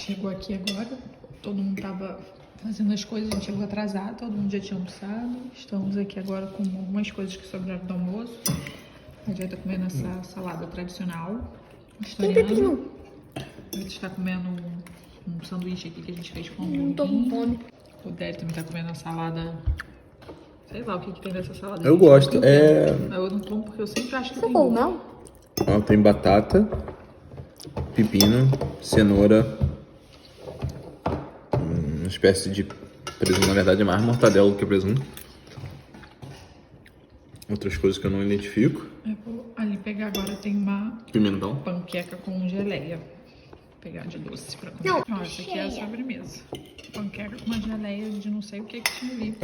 Chegou aqui agora, todo mundo tava fazendo as coisas, a gente chegou atrasado, todo mundo já tinha almoçado. Estamos aqui agora com algumas coisas que sobraram do almoço. A gente vai estar comendo essa salada tradicional historiana. A gente está comendo um sanduíche aqui que a gente fez com Não tô com fome. O Derek também tá comendo a salada. Sei lá o que tem nessa salada. Eu gosto. Eu não como porque eu sempre acho que tem Você não? Ó, tem batata, pepino, cenoura, uma espécie de presunto, na verdade é mais mortadela do que presunto. Outras coisas que eu não identifico. Eu vou ali pegar agora, tem uma Pimentão. panqueca com geleia. Vou pegar de doce pra comer. Não, Ó, essa aqui é a sobremesa. Panqueca com uma geleia de não sei o que tinha ali.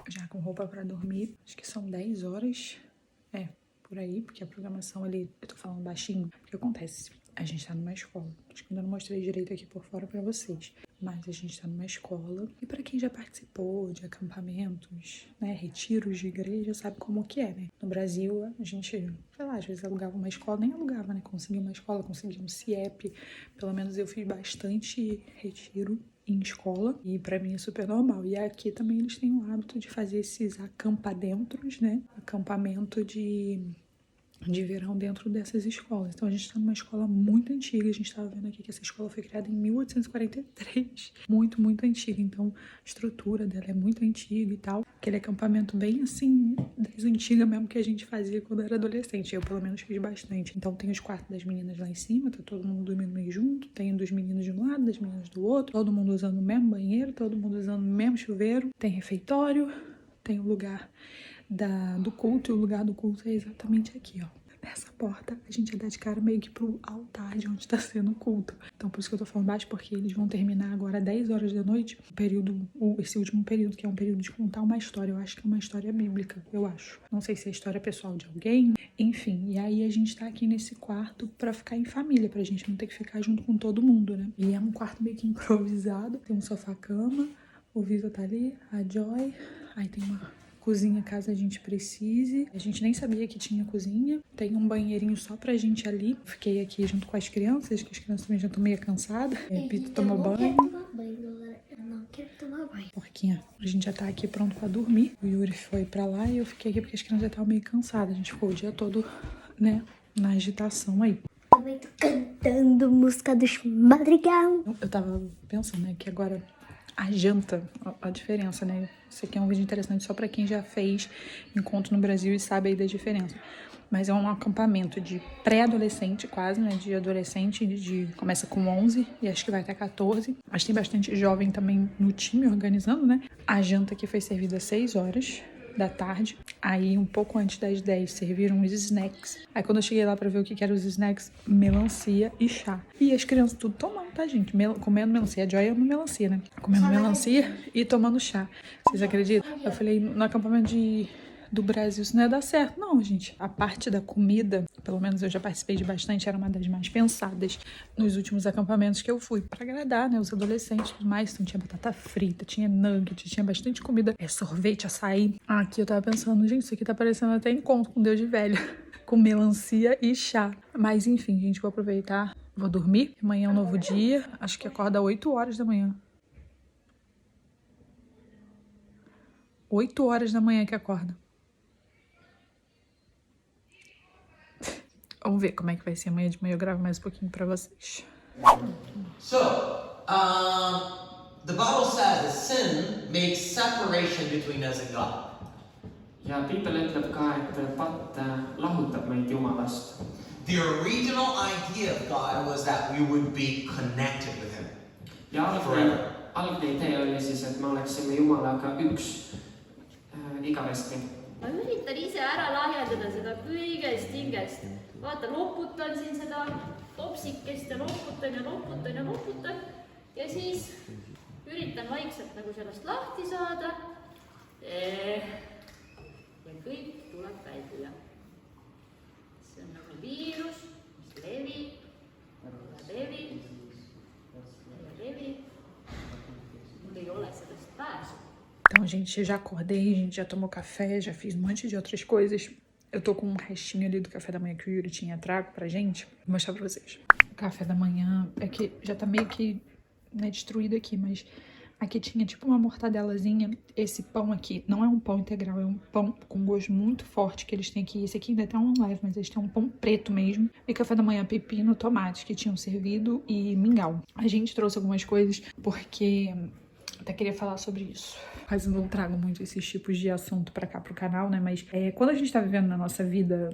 Já com roupa pra dormir, acho que são 10 horas. É, por aí, porque a programação ali, eu tô falando baixinho, o que acontece? A gente tá numa escola, acho que ainda não mostrei direito aqui por fora pra vocês, mas a gente tá numa escola, e pra quem já participou de acampamentos, né, retiros de igreja, sabe como que é, né? No Brasil, a gente, sei lá, às vezes alugava uma escola, nem alugava, né? Conseguia uma escola, conseguia um CIEP, pelo menos eu fiz bastante retiro em escola, e pra mim é super normal. E aqui também eles têm o hábito de fazer esses acampadentros, né? Acampamento de verão dentro dessas escolas. Então a gente tá numa escola muito antiga, a gente tava vendo aqui que essa escola foi criada em 1843, muito, muito antiga, então a estrutura dela é muito antiga e tal, aquele acampamento bem assim, das antigas mesmo que a gente fazia quando era adolescente, eu pelo menos fiz bastante. Então tem os quartos das meninas lá em cima, tá todo mundo dormindo meio junto, tem dos meninos de um lado, das meninas do outro, todo mundo usando o mesmo banheiro, todo mundo usando o mesmo chuveiro, tem refeitório, tem o lugar do culto, e o lugar do culto é exatamente aqui, ó. Nessa porta, a gente dá de cara meio que pro altar de onde tá sendo o culto. Então, por isso que eu tô falando baixo, porque eles vão terminar agora 10 horas da noite, esse último período, que é um período de contar uma história. Eu acho que é uma história bíblica, eu acho. Não sei se é história pessoal de alguém, enfim. E aí a gente tá aqui nesse quarto pra ficar em família, pra gente não ter que ficar junto com todo mundo, né? E é um quarto meio que improvisado, tem um sofá-cama, o Vitor tá ali, a Joy, aí tem uma cozinha caso a gente precise. A gente nem sabia que tinha cozinha. Tem um banheirinho só pra gente ali. Fiquei aqui junto com as crianças, que as crianças também já estão meio cansadas. Pito tomou banho. Eu não quero tomar banho. Porquinha, a gente já tá aqui pronto pra dormir. O Yuri foi pra lá e eu fiquei aqui porque as crianças já estavam meio cansadas. A gente ficou o dia todo, né, na agitação aí. Também tô cantando música dos Madrigal. Eu tava pensando, né, que agora a janta, a diferença, né? Isso aqui é um vídeo interessante só pra quem já fez encontro no Brasil e sabe aí da diferença. Mas é um acampamento de pré-adolescente quase, né? De adolescente, começa com 11 e acho que vai até 14. Mas tem bastante jovem também no time organizando, né? A janta aqui foi servida às 6 horas da tarde. Aí, um pouco antes das 10, serviram os snacks. Aí, quando eu cheguei lá pra ver o que eram os snacks, melancia e chá. E as crianças tudo tomando, tá, gente? Comendo melancia. A Joy ama melancia, né? Comendo melancia e tomando chá. Vocês acreditam? Eu falei, no acampamento do Brasil isso não ia dar certo. Não, gente. A parte da comida, pelo menos eu já participei de bastante, era uma das mais pensadas nos últimos acampamentos que eu fui. Pra agradar, né, os adolescentes e tudo mais. Então tinha batata frita, tinha nugget, tinha bastante comida. Sorvete, açaí. Aqui eu tava pensando, gente, isso aqui tá parecendo até encontro com Deus de velho. Com melancia e chá. Mas enfim, gente, vou aproveitar. Vou dormir. Amanhã é um novo dia. Acho que acorda 8 horas da manhã. 8 horas da manhã que acorda. Vamos ver como é que vai ser amanhã de manhã. Eu gravo mais um pouquinho pra vocês. So, the Bible says that sin makes separation between us and God. Ja Piipel ütleb ka, et patt lahutab meid Jumalast. The original idea of God was that we would be connected with Him Ja forever. algne idee oli siis, et me oleksime Jumalaga üks igavesti. Ma üritan ise ära lahjendada seda kõigest hingest. Vaata, loputan siin seda topsikest ja loputan. Ja siis üritan vaikselt nagu sellest lahti saada. Ja kõik tuleb välja. See on nagu viirus, mis levib. Bom, gente, já acordei, a gente já tomou café, já fiz um monte de outras coisas. Eu tô com um restinho ali do café da manhã que o Yuri tinha trago pra gente. Vou mostrar pra vocês. O café da manhã é que já tá meio que, né, destruído aqui, mas aqui tinha tipo uma mortadelazinha. Esse pão aqui não é um pão integral, é um pão com gosto muito forte que eles têm aqui. Esse aqui ainda tem um leve, mas eles têm um pão preto mesmo. E café da manhã, pepino, tomate que tinham servido e mingau. A gente trouxe algumas coisas porque até queria falar sobre isso. Quase não trago muito esses tipos de assunto pra cá, pro canal, né? Mas quando a gente tá vivendo na nossa vida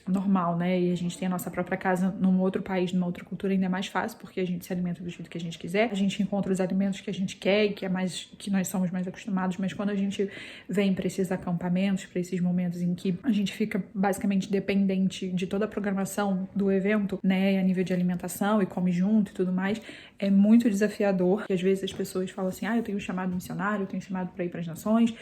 normal, né? E a gente tem a nossa própria casa num outro país, numa outra cultura, ainda é mais fácil, porque a gente se alimenta do jeito que a gente quiser. A gente encontra os alimentos que a gente quer e que nós somos mais acostumados. Mas quando a gente vem para esses acampamentos, para esses momentos em que a gente fica basicamente dependente de toda a programação do evento, né? A nível de alimentação e come junto e tudo mais, é muito desafiador. E às vezes as pessoas falam assim, eu tenho um chamado missionário, eu tenho um chamado para ir para as nações.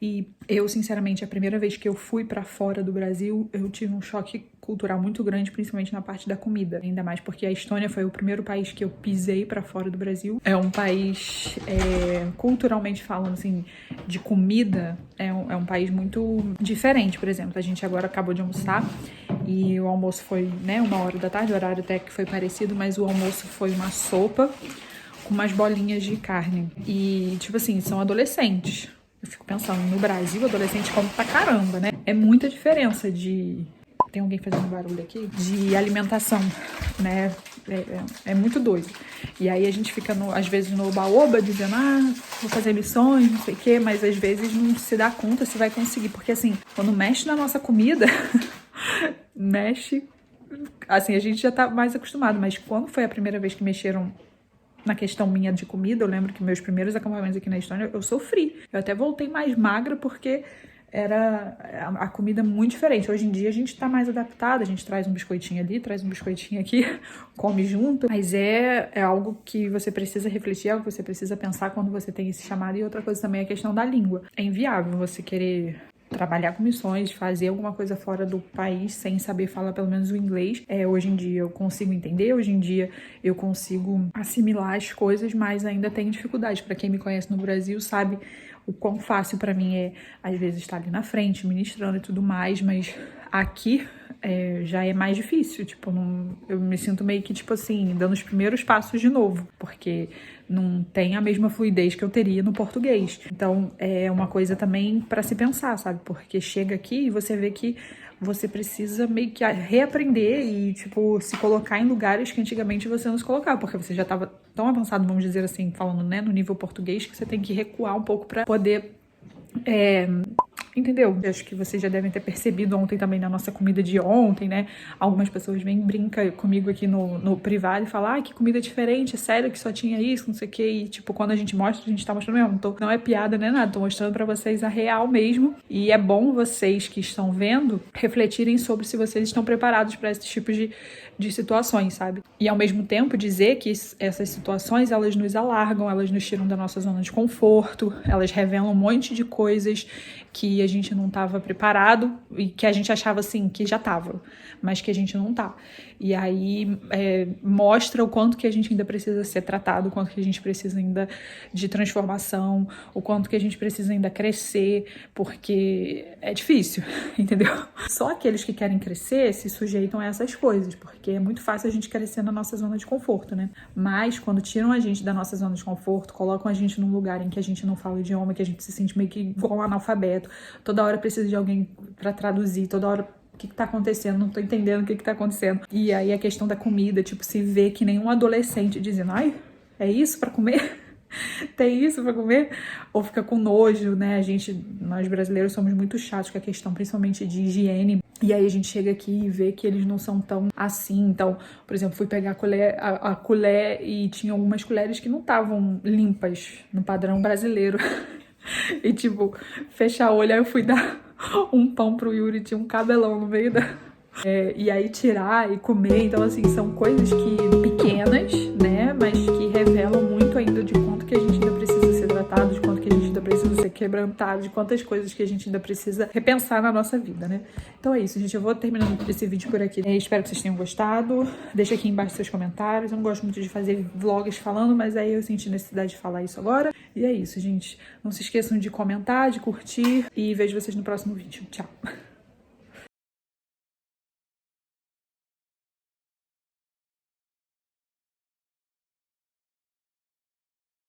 E eu, sinceramente, a primeira vez que eu fui para fora do Brasil, eu tive um choque cultural muito grande, principalmente na parte da comida. Ainda mais porque a Estônia foi o primeiro país que eu pisei para fora do Brasil. É um país, culturalmente falando, assim, de comida, é um país muito diferente. Por exemplo, a gente agora acabou de almoçar e o almoço foi, né, 1h da tarde, o horário até que foi parecido, mas o almoço foi uma sopa com umas bolinhas de carne. E, tipo assim, são adolescentes. Eu fico pensando, no Brasil, adolescente come pra caramba, né? É muita diferença de... Tem alguém fazendo barulho aqui? De alimentação, né? É muito doido. E aí a gente fica, às vezes, no oba-oba, dizendo, vou fazer missões, não sei o quê, mas às vezes não se dá conta se vai conseguir. Porque, assim, quando mexe na nossa comida, mexe... Assim, a gente já tá mais acostumado, mas quando foi a primeira vez que mexeram na questão minha de comida, eu lembro que meus primeiros acampamentos aqui na Estônia, eu sofri. Eu até voltei mais magra porque era a comida muito diferente. Hoje em dia a gente tá mais adaptado, a gente traz um biscoitinho ali, traz um biscoitinho aqui, come junto, mas é algo que você precisa refletir, é algo que você precisa pensar quando você tem esse chamado. E outra coisa também é a questão da língua. É inviável você querer trabalhar com missões, fazer alguma coisa fora do país sem saber falar pelo menos o inglês. Hoje em dia eu consigo entender, hoje em dia eu consigo assimilar as coisas, mas ainda tenho dificuldade. Para quem me conhece no Brasil sabe o quão fácil para mim é, às vezes, estar ali na frente, ministrando e tudo mais, mas aqui já é mais difícil. Tipo, eu me sinto meio que, tipo assim, dando os primeiros passos de novo, porque não tem a mesma fluidez que eu teria no português. Então, é uma coisa também para se pensar, sabe? Porque chega aqui e você vê que você precisa meio que reaprender e, tipo, se colocar em lugares que antigamente você não se colocava, porque você já estava tão avançado, vamos dizer assim, falando, né, no nível português, que você tem que recuar um pouco para poder... Entendeu? Eu acho que vocês já devem ter percebido ontem também na nossa comida de ontem, né? Algumas pessoas vêm brincam comigo aqui no privado e falam, que comida diferente, é sério que só tinha isso, não sei o que. E, tipo, quando a gente mostra, a gente tá mostrando mesmo. Não é piada, não é nada. Tô mostrando pra vocês a real mesmo. E é bom vocês que estão vendo refletirem sobre se vocês estão preparados para esse tipo de situações, sabe? E ao mesmo tempo dizer que essas situações, elas nos alargam, elas nos tiram da nossa zona de conforto, elas revelam um monte de coisas que a gente não estava preparado e que a gente achava assim que já estava, mas que a gente não tá. E aí mostra o quanto que a gente ainda precisa ser tratado, o quanto que a gente precisa ainda de transformação, o quanto que a gente precisa ainda crescer, porque é difícil, entendeu? Só aqueles que querem crescer se sujeitam a essas coisas, porque é muito fácil a gente crescer na nossa zona de conforto, né? Mas quando tiram a gente da nossa zona de conforto, colocam a gente num lugar em que a gente não fala o idioma, que a gente se sente meio que igual um analfabeto, toda hora precisa de alguém pra traduzir, toda hora o que tá acontecendo, não tô entendendo o que tá acontecendo. E aí a questão da comida, tipo, se vê que nenhum adolescente dizendo, é isso pra comer? Tem isso pra comer? Ou fica com nojo, né? Nós brasileiros somos muito chatos com a questão, principalmente de higiene. E aí a gente chega aqui e vê que eles não são tão assim. Então, por exemplo, fui pegar a colher e tinha algumas colheres que não estavam limpas no padrão brasileiro. E tipo, fechar o olho, aí eu fui dar um pão pro Yuri, tinha um cabelão no meio da... e aí tirar e comer, então assim, são coisas pequenas, né, mas que revelam muito ainda de quanto que a gente ainda precisa ser tratado, de quanto que a gente ainda precisa ser quebrantado de quantas coisas que a gente ainda precisa repensar na nossa vida, né? Então é isso, gente. Eu vou terminando esse vídeo por aqui. Espero que vocês tenham gostado. Deixa aqui embaixo seus comentários. Eu não gosto muito de fazer vlogs falando, mas aí eu senti necessidade de falar isso agora. E é isso, gente. Não se esqueçam de comentar, de curtir e vejo vocês no próximo vídeo. Tchau!